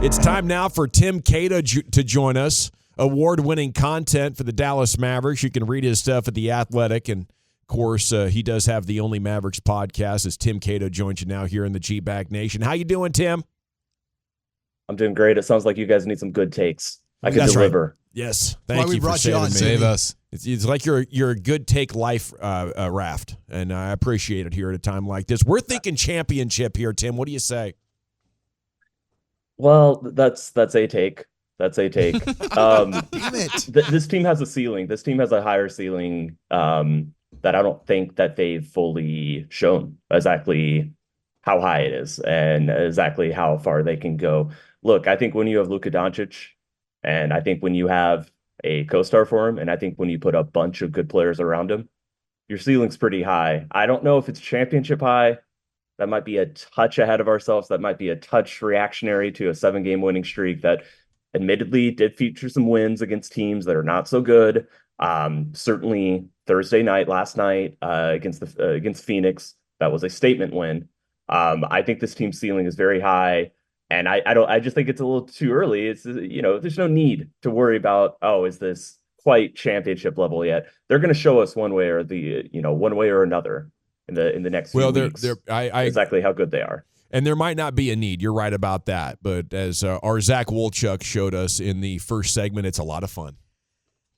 It's time now for Tim Cato to join us. Award-winning content for the Dallas Mavericks. You can read his stuff at The Athletic. And, of course, he does have the Only Mavericks podcast as Tim Cato joins you now here in the GBag Nation. How you doing, Tim? I'm doing great. It sounds like you guys need some good takes. I can deliver. Right. Yes. Thank you for saving me. Save us. It's like you're a good take life raft, and I appreciate it here at a time like this. We're thinking championship here, Tim. What do you say? Well, that's a take. That's a take. Damn it. This team has a ceiling. This team has a higher ceiling that I don't think that they've fully shown exactly how high it is and exactly how far they can go. Look, I think when you have Luka Doncic, and I think when you have a co-star for him, and I think when you put a bunch of good players around him, your ceiling's pretty high. I don't know if it's championship high. That might be a touch ahead of ourselves. That might be a touch reactionary to a 7-game winning streak that admittedly did feature some wins against teams that are not so good. Certainly Thursday night, last night, against Phoenix, that was a statement win. I think this team's ceiling is very high. And I just think it's a little too early. It's, there's no need to worry about, is this quite championship level yet? They're going to show us one way or another in the next few weeks. Exactly how good they are. And there might not be a need. You're right about that. But as our Zach Wolchuk showed us in the first segment, it's a lot of fun.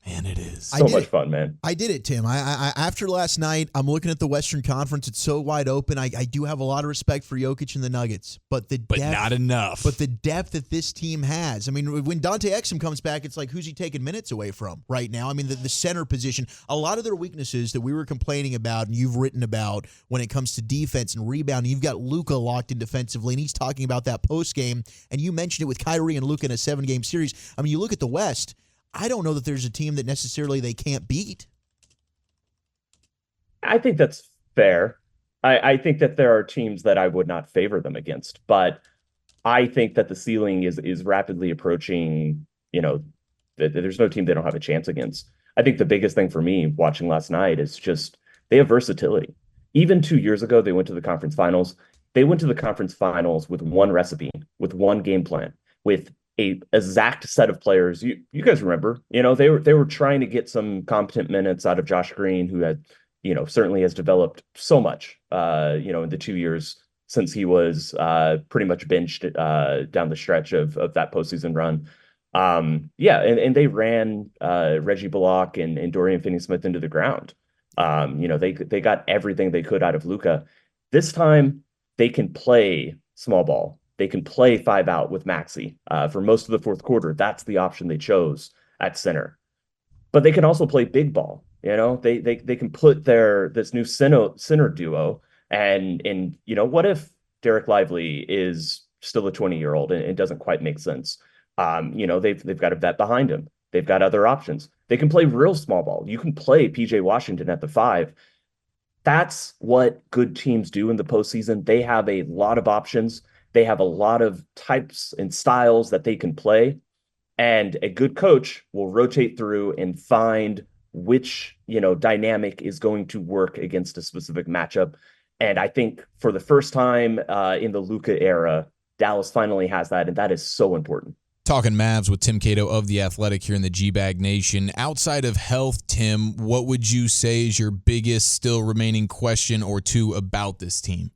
Man, it is. So much fun, man. I did it, Tim. I after last night, I'm looking at the Western Conference. It's so wide open. I do have a lot of respect for Jokic and the Nuggets, but not enough. But the depth that this team has. I mean, when Dante Exum comes back, it's like, who's he taking minutes away from right now? I mean, the center position, a lot of their weaknesses that we were complaining about and you've written about when it comes to defense and rebounding. You've got Luka locked in defensively, and he's talking about that post game. And you mentioned it with Kyrie and Luka in a 7-game series. I mean, you look at the West. I don't know that there's a team that necessarily they can't beat. I think that's fair. I think that there are teams that I would not favor them against, but I think that the ceiling is rapidly approaching, there's no team they don't have a chance against. I think the biggest thing for me watching last night is just they have versatility. Even 2 years ago, they went to the conference finals. They went to the conference finals with one recipe, with one game plan, with a exact set of players. You guys remember, they were trying to get some competent minutes out of Josh Green, who had, certainly has developed so much, in the 2 years since he was pretty much benched down the stretch of that postseason run. And they ran Reggie Bullock and Dorian Finney-Smith into the ground. They got everything they could out of Luka. This time they can play small ball. They can play 5-out with Maxey for most of the fourth quarter. That's the option they chose at center. But they can also play big ball. They can put this new center duo. And what if Derek Lively is still a 20-year-old and it doesn't quite make sense? They've got a vet behind him. They've got other options. They can play real small ball. You can play PJ Washington at the 5. That's what good teams do in the postseason. They have a lot of options. They have a lot of types and styles that they can play, and a good coach will rotate through and find which, dynamic is going to work against a specific matchup. And I think for the first time in the Luka era, Dallas finally has that, and that is so important. Talking Mavs with Tim Cato of The Athletic here in the GBag Nation. Outside of health, Tim, what would you say is your biggest still remaining question or two about this team?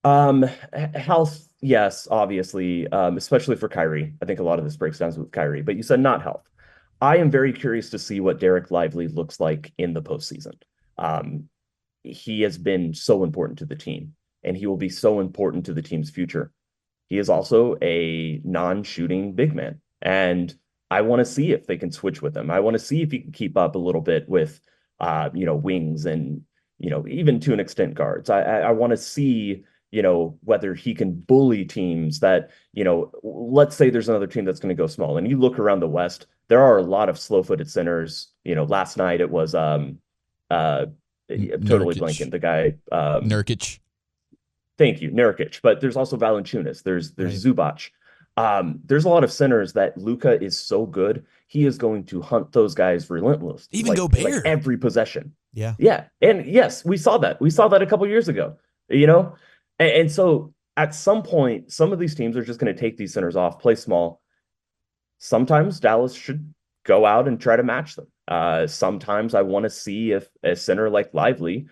Health, yes, obviously, especially for Kyrie. I think a lot of this breaks down with Kyrie, but you said not health. I am very curious to see what Derek Lively looks like in the postseason. He has been so important to the team, and he will be so important to the team's future. He is also a non-shooting big man, and I want to see if they can switch with him. I want to see if he can keep up a little bit with, wings and, even to an extent guards. I want to see whether he can bully teams that, let's say there's another team that's going to go small. And you look around the West, there are a lot of slow-footed centers. Last night it was totally blanking. The guy Nurkic. Thank you, Nurkic. But there's also Valanciunas. There's right. Zubac. There's a lot of centers that Luka is so good. He is going to hunt those guys relentless. Even Gobert. Every possession. Yeah. Yeah. And yes, we saw that. We saw that a couple years ago, And so at some point, some of these teams are just going to take these centers off, play small. Sometimes Dallas should go out and try to match them. Sometimes I want to see if a center like Lively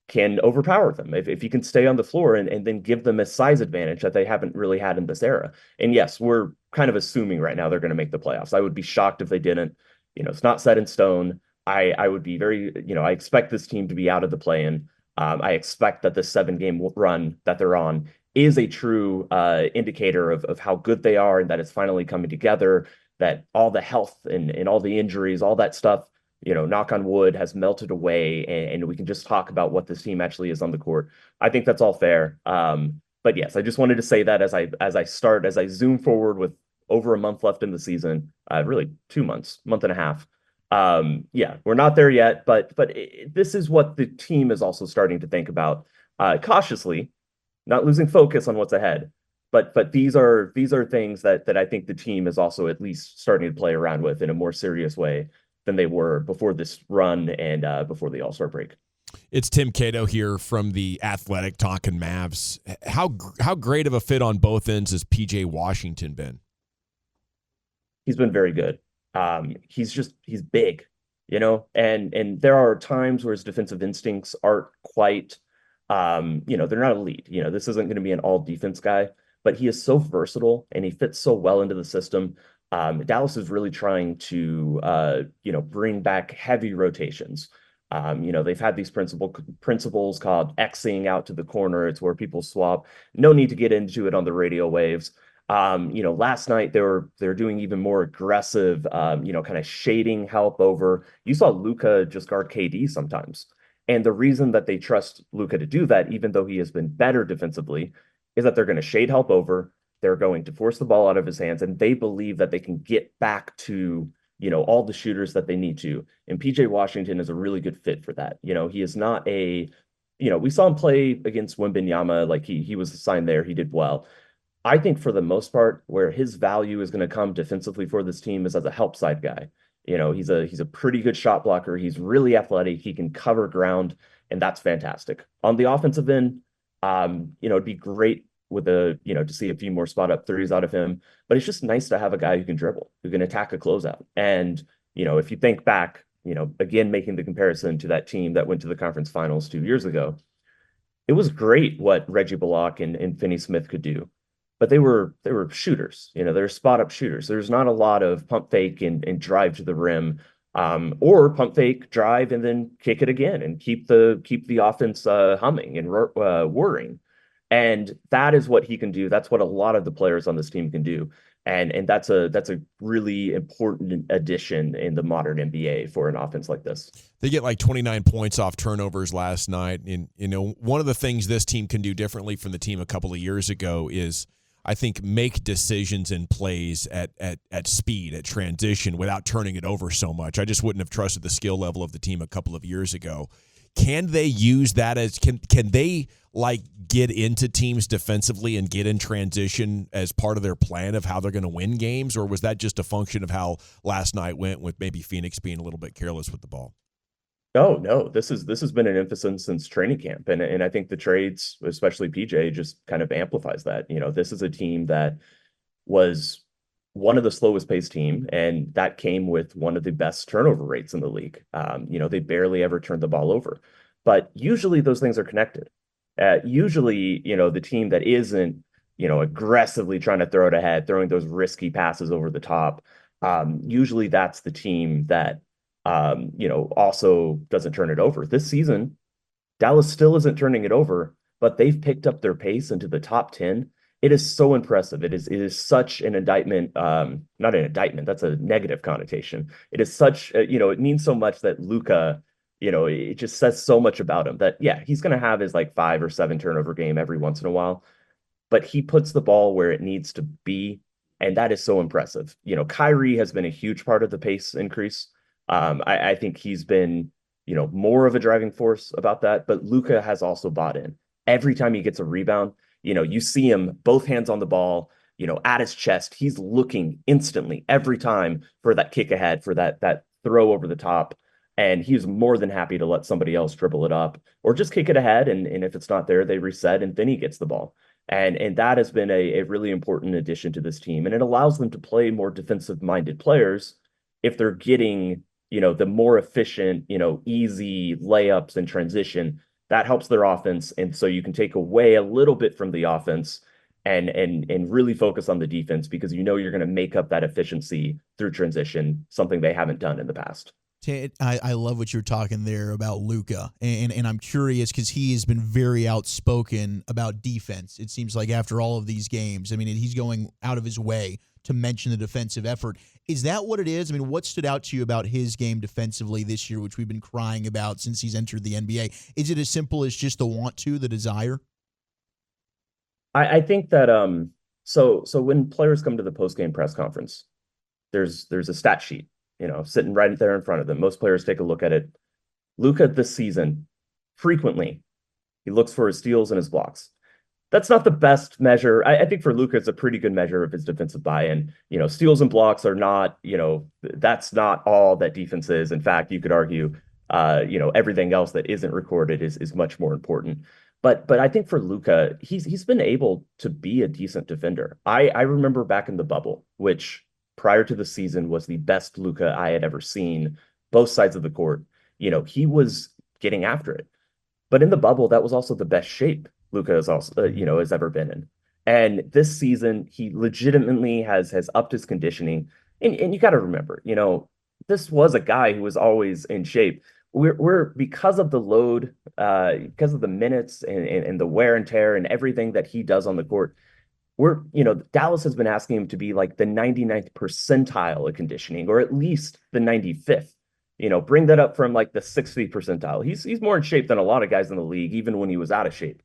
can overpower them, if he can stay on the floor and then give them a size advantage that they haven't really had in this era. And yes, we're kind of assuming right now they're going to make the playoffs. I would be shocked if they didn't. It's not set in stone. I would be very, I expect this team to be out of the play-in. I expect that the 7-game run that they're on is a true indicator of how good they are and that it's finally coming together, that all the health and all the injuries, all that stuff, knock on wood, has melted away, and we can just talk about what this team actually is on the court. I think that's all fair. But yes, I just wanted to say that as I zoom forward with over a month left in the season, really 2 months, month and a half. Yeah, we're not there yet, but this is what the team is also starting to think about cautiously, not losing focus on what's ahead. But these are things that I think the team is also at least starting to play around with in a more serious way than they were before this run and before the All-Star break. It's Tim Cato here from The Athletic talking Mavs. How great of a fit on both ends has PJ Washington been? He's been very good. He's big, and there are times where his defensive instincts aren't quite, they're not elite. This isn't going to be an all defense guy, but he is so versatile and he fits so well into the system. Dallas is really trying to, bring back heavy rotations. They've had these principles called Xing out to the corner. It's where people swap. No need to get into it on the radio waves. Last night they're doing even more aggressive, kind of shading help over. You saw Luka just guard KD sometimes. And the reason that they trust Luka to do that, even though he has been better defensively, is that they're going to shade help over. They're going to force the ball out of his hands, and they believe that they can get back to, all the shooters that they need to. And PJ Washington is a really good fit for that. He is not we saw him play against Wembanyama, like he was assigned there. He did well. I think for the most part, where his value is going to come defensively for this team is as a help side guy. He's a pretty good shot blocker. He's really athletic. He can cover ground, and that's fantastic. On the offensive end, it'd be great with to see a few more spot up threes out of him, but it's just nice to have a guy who can dribble, who can attack a closeout. And, if you think back, again, making the comparison to that team that went to the conference finals 2 years ago, it was great what Reggie Bullock and Finney Smith could do, but they were shooters, they're spot up shooters. There's not a lot of pump fake and drive to the rim, or pump fake, drive, and then kick it again and keep the offense humming and whirring. And that is what he can do. That's what a lot of the players on this team can do. And that's a really important addition in the modern NBA for an offense like this. They get like 29 points off turnovers last night. And, one of the things this team can do differently from the team a couple of years ago is, I think, make decisions and plays at speed, at transition, without turning it over so much. I just wouldn't have trusted the skill level of the team a couple of years ago. Can they use that as can they get into teams defensively and get in transition as part of their plan of how they're going to win games, or was that just a function of how last night went with maybe Phoenix being a little bit careless with the ball? No, this has been an emphasis since training camp, and I think the trades, especially PJ, just kind of amplifies that. This is a team that was one of the slowest paced team, and that came with one of the best turnover rates in the league. They barely ever turned the ball over, but usually those things are connected. Usually, the team that isn't, aggressively trying to throw it ahead, throwing those risky passes over the top, usually that's the team that, also doesn't turn it over. This season, Dallas still isn't turning it over, but they've picked up their pace into the top 10. It is so impressive. It is such an indictment, not an indictment, that's a negative connotation. It is such, it means so much that Luka, it just says so much about him that, yeah, he's going to have his 5 or 7 turnover game every once in a while, but he puts the ball where it needs to be. And that is so impressive. Kyrie has been a huge part of the pace increase. I think he's been, more of a driving force about that, but Luka has also bought in. Every time he gets a rebound, you see him both hands on the ball, at his chest. He's looking instantly every time for that kick ahead, for that throw over the top. And he's more than happy to let somebody else dribble it up or just kick it ahead. And if it's not there, they reset and then he gets the ball. And that has been a really important addition to this team. And it allows them to play more defensive-minded players if they're getting, the more efficient, easy layups and transition. That helps their offense. And so you can take away a little bit from the offense and really focus on the defense because you're going to make up that efficiency through transition, something they haven't done in the past. I love what you're talking there about Luka, and I'm curious because he has been very outspoken about defense. It seems like after all of these games, I mean, he's going out of his way to mention the defensive effort. Is that what it is? I mean, what stood out to you about his game defensively this year, which we've been crying about since he's entered the NBA? Is it as simple as just the want to, the desire? I think that so when players come to the post-game press conference, there's a stat sheet, sitting right there in front of them. Most players take a look at it. Luka this season, frequently, he looks for his steals and his blocks. That's not the best measure. I think for Luka, it's a pretty good measure of his defensive buy-in. Steals and blocks are not, that's not all that defense is. In fact, you could argue, everything else that isn't recorded is much more important. But I think for Luka, he's been able to be a decent defender. I remember back in the bubble, which prior to the season was the best Luka I had ever seen, both sides of the court. He was getting after it. But in the bubble, that was also the best shape Luka has also, has ever been in. And this season, he legitimately has upped his conditioning. And you got to remember, this was a guy who was always in shape. We're because of the load, because of the minutes and the wear and tear and everything that he does on the court, Dallas has been asking him to be like the 99th percentile of conditioning, or at least the 95th. Bring that up from like the 60th percentile. He's more in shape than a lot of guys in the league, even when he was out of shape.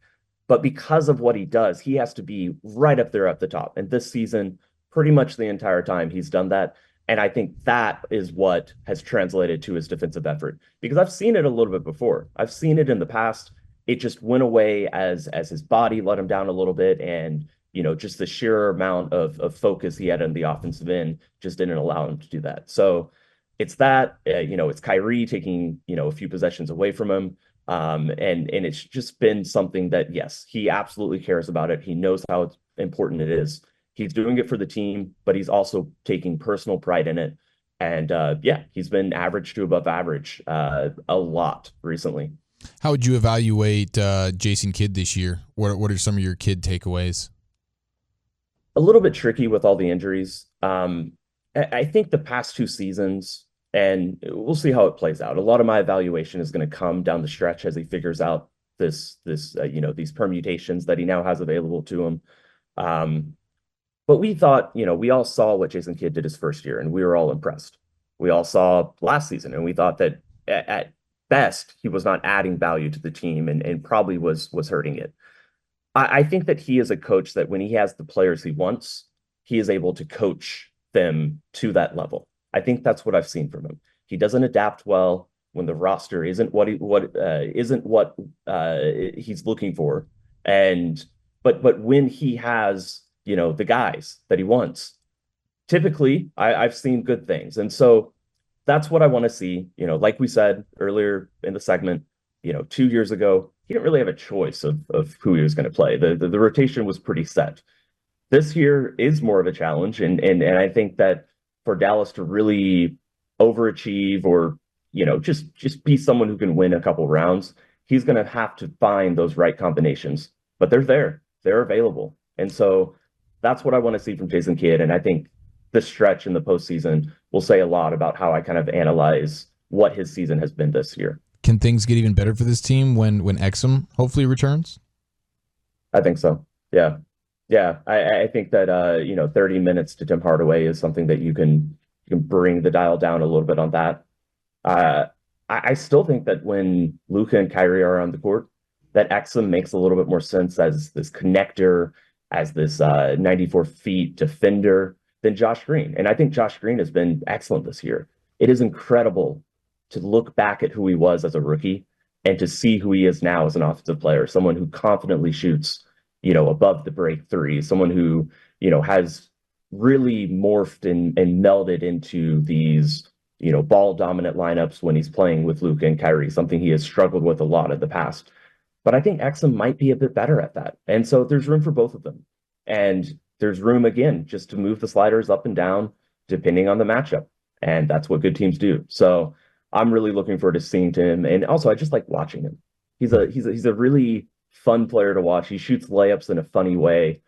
But because of what he does, he has to be right up there at the top. And this season, pretty much the entire time, he's done that. And I think that is what has translated to his defensive effort, because I've seen it a little bit before. I've seen it in the past. It just went away as his body let him down a little bit. And, just the sheer amount of focus he had in the offensive end just didn't allow him to do that. So it's that, it's Kyrie taking, a few possessions away from him. And it's just been something that, yes, he absolutely cares about it. He knows how important it is. He's doing it for the team, but he's also taking personal pride in it. And he's been average to above average a lot recently. How would you evaluate Jason Kidd this year? What are some of your Kidd takeaways? A little bit tricky with all the injuries. I think the past two seasons, and we'll see how it plays out. A lot of my evaluation is going to come down the stretch as he figures out these permutations that he now has available to him. But we thought, we all saw what Jason Kidd did his first year, and we were all impressed. We all saw last season, and we thought that at best, he was not adding value to the team and probably was hurting it. I think that he is a coach that when he has the players he wants, he is able to coach them to that level. I think that's what I've seen from him. He doesn't adapt well when the roster isn't what he's looking for. But when he has, the guys that he wants, typically I've seen good things. And so that's what I want to see. Like we said earlier in the segment, 2 years ago, he didn't really have a choice of who he was going to play. The rotation was pretty set. This year is more of a challenge. And I think that for Dallas to really overachieve or, just be someone who can win a couple rounds, he's going to have to find those right combinations. But they're there. They're available. And so that's what I want to see from Jason Kidd. And I think this stretch in the postseason will say a lot about how I kind of analyze what his season has been this year. Can things get even better for this team when Exum hopefully returns? I think so. Yeah. Yeah. I think that, 30 minutes to Tim Hardaway is something that you can bring the dial down a little bit on that. I still think that when Luka and Kyrie are on the court, that Exum makes a little bit more sense as this connector, as this 94 feet defender than Josh Green. And I think Josh Green has been excellent this year. It is incredible to look back at who he was as a rookie and to see who he is now as an offensive player, someone who confidently shoots, above the break three, someone who, has really morphed and melded into these, ball dominant lineups when he's playing with Luka and Kyrie, something he has struggled with a lot in the past. But I think Exum might be a bit better at that. And so there's room for both of them. And there's room, again, just to move the sliders up and down, depending on the matchup. And that's what good teams do. So I'm really looking forward to seeing Tim. And also, I just like watching him. He's a really fun player to watch. He shoots layups in a funny way,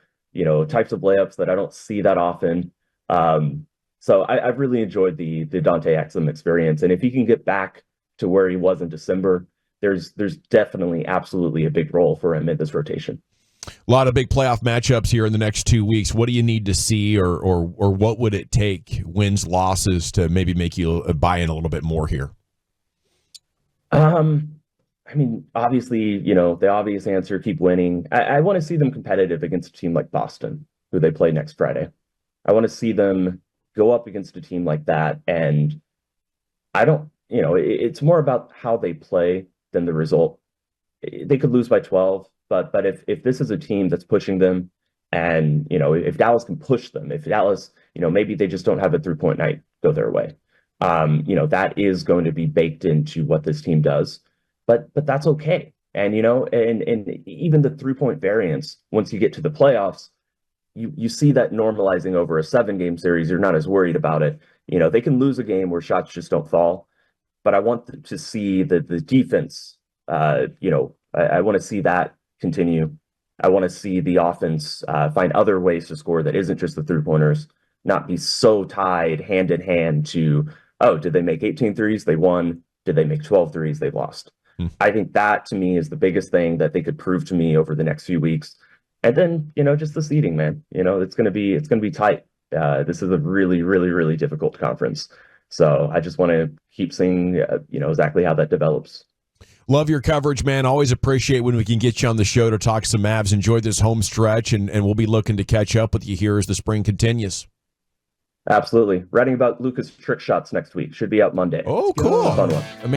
types of layups that I don't see that often. So I've really enjoyed the Dante Exum experience. And if he can get back to where he was in December, there's definitely absolutely a big role for him in this rotation. A lot of big playoff matchups here in the next 2 weeks. What do you need to see, or what would it take, wins, losses, to maybe make you buy in a little bit more here? I mean, obviously, the obvious answer, keep winning. I want to see them competitive against a team like Boston, who they play next Friday. I want to see them go up against a team like that. And it's more about how they play than the result. They could lose by 12, but if this is a team that's pushing them, and, if Dallas can push them, if Dallas, maybe they just don't have a 3-point night go their way, that is going to be baked into what this team does. But that's okay. And, and even the 3-point variance, once you get to the playoffs, you see that normalizing over a 7-game series. You're not as worried about it. They can lose a game where shots just don't fall. But I want to see the defense, I want to see that continue. I want to see the offense find other ways to score that isn't just the 3-pointers, not be so tied hand in hand to, oh, did they make 18 threes? They won. Did they make 12 threes? They lost. I think that, to me, is the biggest thing that they could prove to me over the next few weeks. And then, just the seeding, man. It's going to be tight. This is a really, really, really difficult conference. So I just want to keep seeing, exactly how that develops. Love your coverage, man. Always appreciate when we can get you on the show to talk some Mavs. Enjoy this home stretch, and we'll be looking to catch up with you here as the spring continues. Absolutely. Writing about Luka's trick shots next week. Should be out Monday. Oh, cool. Fun one. Amazing.